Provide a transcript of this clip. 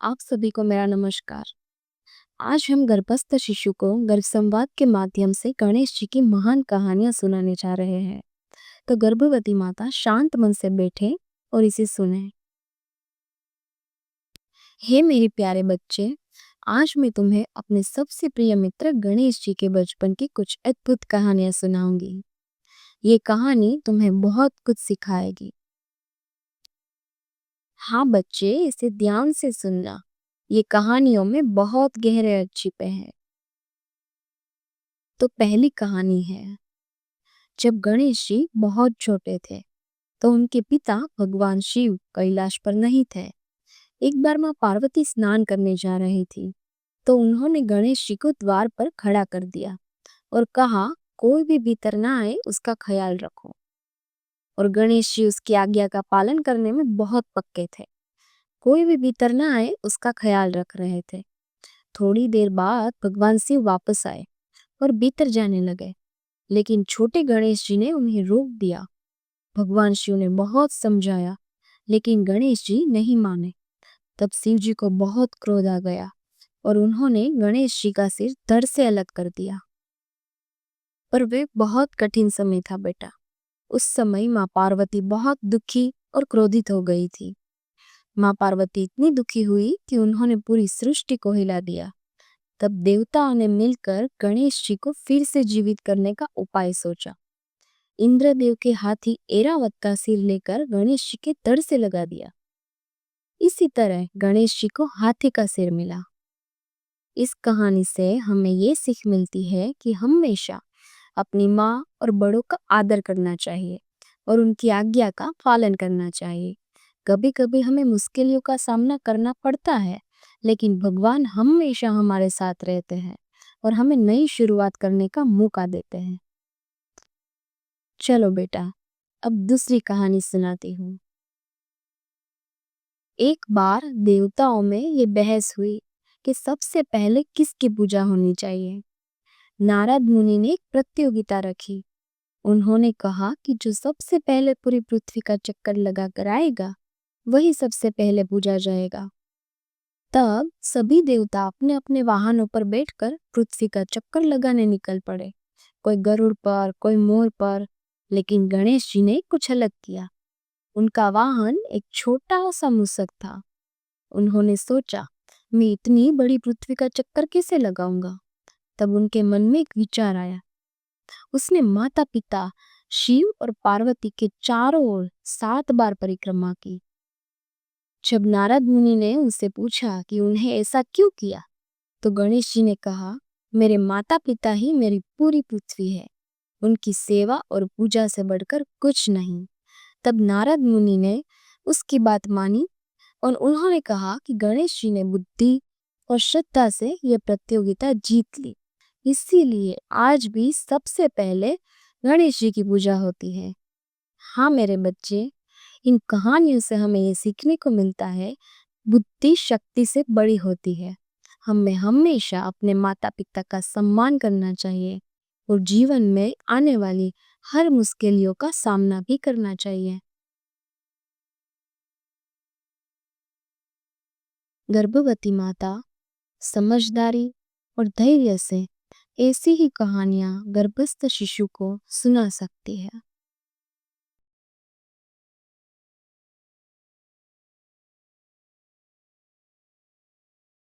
आप सभी को मेरा नमस्कार। आज हम गर्भस्थ शिशु को गर्भ संवाद के माध्यम से गणेश जी की महान कहानियां सुनाने जा रहे हैं। तो गर्भवती माता शांत मन से बैठे और इसे सुने। हे मेरे प्यारे बच्चे, आज मैं तुम्हें अपने सबसे प्रिय मित्र गणेश जी के बचपन की कुछ अद्भुत कहानियां सुनाऊंगी। ये कहानी तुम्हें बहुत कुछ सिखाएगी। हाँ बच्चे, इसे ध्यान से सुनना। ये कहानियों में बहुत गहरे अर्थ छिपे हैं। तो पहली कहानी है, जब गणेश जी बहुत छोटे थे तो उनके पिता भगवान शिव कैलाश पर नहीं थे। एक बार माँ पार्वती स्नान करने जा रही थी तो उन्होंने गणेश जी को द्वार पर खड़ा कर दिया और कहा, कोई भी भीतर ना आए उसका ख्याल रखो। और गणेश जी उसकी आज्ञा का पालन करने में बहुत पक्के थे। कोई भी भीतर ना आए उसका ख्याल रख रहे थे। थोड़ी देर बाद भगवान शिव वापस आए और भीतर जाने लगे, लेकिन छोटे गणेश जी ने उन्हें रोक दिया। भगवान शिव ने बहुत समझाया, लेकिन गणेश जी नहीं माने। तब शिव जी को बहुत क्रोध आ गया और उन्होंने गणेश जी का सिर धड़ से अलग कर दिया। पर वे बहुत कठिन समय था बेटा। उस समय माँ पार्वती बहुत दुखी और क्रोधित हो गई थी। माँ पार्वती इतनी दुखी हुई कि उन्होंने पूरी सृष्टि को हिला दिया। तब देवताओं ने मिलकर गणेश जी को फिर से जीवित करने का उपाय सोचा। इंद्रदेव के हाथी एरावत का सिर लेकर गणेश जी के धड़ से लगा दिया। इसी तरह गणेश जी को हाथी का सिर मिला। इस कहानी से हमें ये सीख मिलती है कि हमेशा अपनी माँ और बड़ों का आदर करना चाहिए और उनकी आज्ञा का पालन करना चाहिए। कभी कभी हमें मुश्किलों का सामना करना पड़ता है, लेकिन भगवान हमेशा हमारे साथ रहते हैं और हमें नई शुरुआत करने का मौका देते हैं। चलो बेटा, अब दूसरी कहानी सुनाती हूँ। एक बार देवताओं में ये बहस हुई कि सबसे पहले किसकी पूजा होनी चाहिए। नारद मुनि ने एक प्रतियोगिता रखी। उन्होंने कहा कि जो सबसे पहले पूरी पृथ्वी का चक्कर लगा कर आएगा वही सबसे पहले पूजा जाएगा। तब सभी देवता अपने अपने वाहनों पर बैठकर पृथ्वी का चक्कर लगाने निकल पड़े। कोई गरुड़ पर, कोई मोर पर, लेकिन गणेश जी ने कुछ अलग किया। उनका वाहन एक छोटा सा मूषक था। उन्होंने सोचा, मैं इतनी बड़ी पृथ्वी का चक्कर कैसे लगाऊंगा। तब उनके मन में एक विचार आया। उसने माता पिता शिव और पार्वती के चारों ओर 7 बार परिक्रमा की। जब नारद मुनि ने उनसे पूछा कि उन्हें ऐसा क्यों किया, तो गणेश जी ने कहा, मेरे माता पिता ही मेरी पूरी पृथ्वी है। उनकी सेवा और पूजा से बढ़कर कुछ नहीं। तब नारद मुनि ने उसकी बात मानी और उन्होंने कहा कि गणेश जी ने बुद्धि और श्रद्धा से यह प्रतियोगिता जीत ली। इसीलिए आज भी सबसे पहले गणेश जी की पूजा होती है। हाँ मेरे बच्चे, इन कहानियों से हमें ये सीखने को मिलता है, बुद्धि शक्ति से बड़ी होती है। हमें हमेशा अपने माता पिता का सम्मान करना चाहिए और जीवन में आने वाली हर मुश्किलों का सामना भी करना चाहिए। गर्भवती माता समझदारी और धैर्य से ऐसी ही कहानियां गर्भस्थ शिशु को सुना सकती है।